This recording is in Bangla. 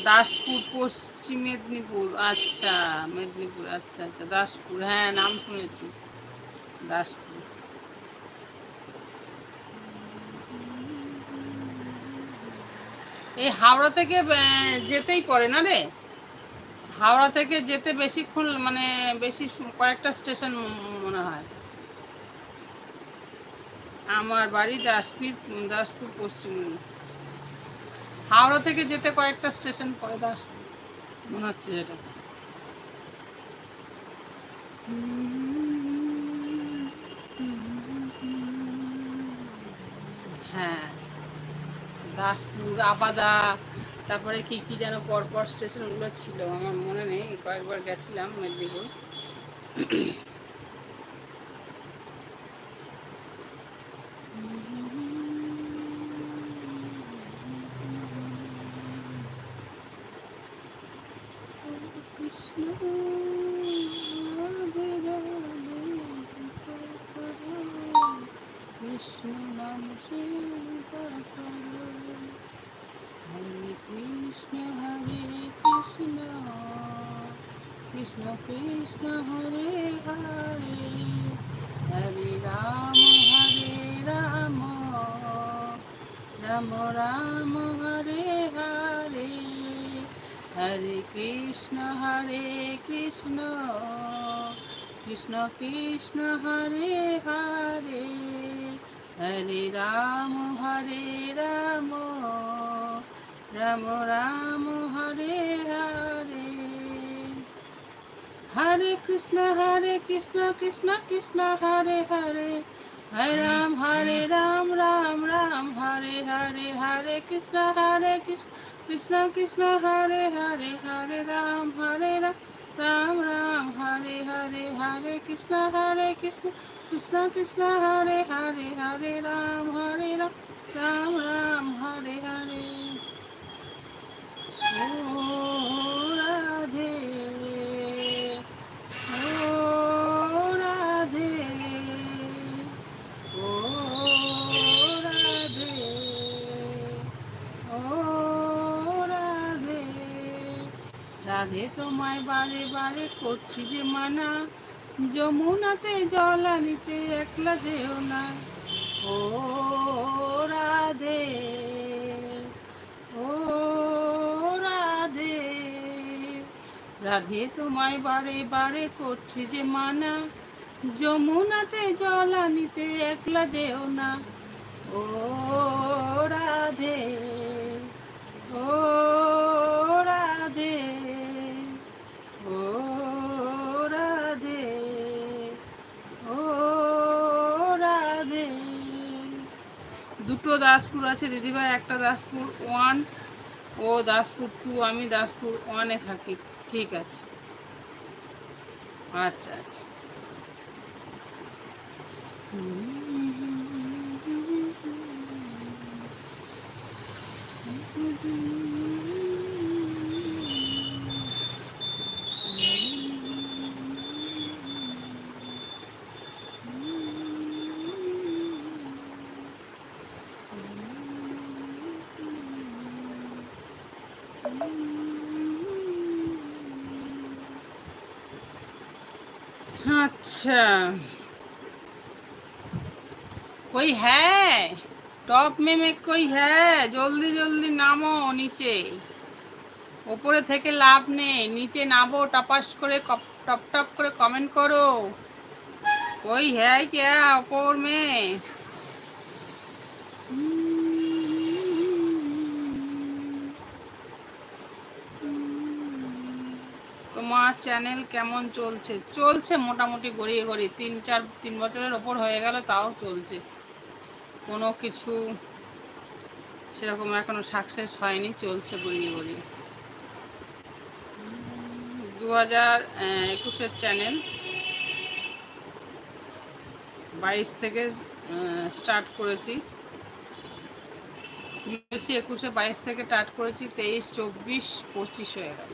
দাসপুর, পশ্চিম মেদিনীপুর। আচ্ছা, মেদিনীপুর, আচ্ছা আচ্ছা, দাসপুর, হ্যাঁ নাম শুনেছি, দাসপুর। এই হাওড়া থেকে যেতেই পড়ে না রে, হাওড়া থেকে যেতে বেশিক্ষণ মানে বেশি কয়েকটা স্টেশন মনে হয়। আমার বাড়ি দাসপুর পশ্চিম, হাওড়া থেকে যেতে কয়েকটা স্টেশন পরে দাসপুর মনে হচ্ছে যেটা। হ্যাঁ, দাসপুর, আবাদা, তারপরে কি কি যেন পরপর স্টেশনগুলো ছিল, আমার মনে নেই, কয়েকবার গেছিলাম মেদিনীপুর। কৃষ্ণ নাম হরে কৃষ্ণ কৃষ্ণ কৃষ্ণ হরে হরে, হরে রাম রাম রাম হরে হরে, হরে কৃষ্ণ কৃষ্ণ কৃষ্ণ হরে হরে, হরে রাম রাম রাম হরে হরে, হরে কৃষ্ণ কৃষ্ণ কৃষ্ণ হরে হরে, হরে রাম রাম হরে হরে, হরে কৃষ্ণ কৃষ্ণ কৃষ্ণ হরে হরে, হরে রাম রাম হরে হরে, হরে কৃষ্ণ কৃষ্ণ কৃষ্ণ হরে হরে, হরে রাম রাম হরে হরে। ও রাধে, ও রাধে, ও রাধে, ও রাধে, রাধে তোমায় বারে বারে করছি যে মানা, যমুনাতে জল আনিতে একলা যেও না। ও রাধে, ও রাধে, রাধে তোমায় বারে বারে করছি যে মানা, যমুনাতে জল আনিতে একলা যেও না। ও রাধে, ও রাধে, ও রাধে, ও রাধে। দুটো দাসপুর আছে দিদিভাই, একটা দাসপুর 1 ও দাসপুর 2, আমি দাসপুর 1-এ থাকি। ঠিক আছে, আচ্ছা আচ্ছা। अच्छा, कोई है टॉप में कोई है? जल्दी जल्दी नामो नीचे, ওপরে থেকে লাভ নেই, নিচে নামো, টপাস করে টপ টপ করে কমেন্ট করো। कोई है क्या ऊपर में? তোমার চ্যানেল কেমন চলছে? চলছে মোটামুটি গড়িয়ে গড়িয়ে, 3 বছরের ওপর হয়ে গেল, তাও চলছে, কোনো কিছু সেরকম এখনো সাকসেস হয়নি, চলছে গড়িয়ে গড়িয়ে। 2021-এর চ্যানেল, 22 থেকে স্টার্ট করেছি, 21-এ 22 থেকে স্টার্ট করেছি, 23, 24, 25 হয়ে গেল।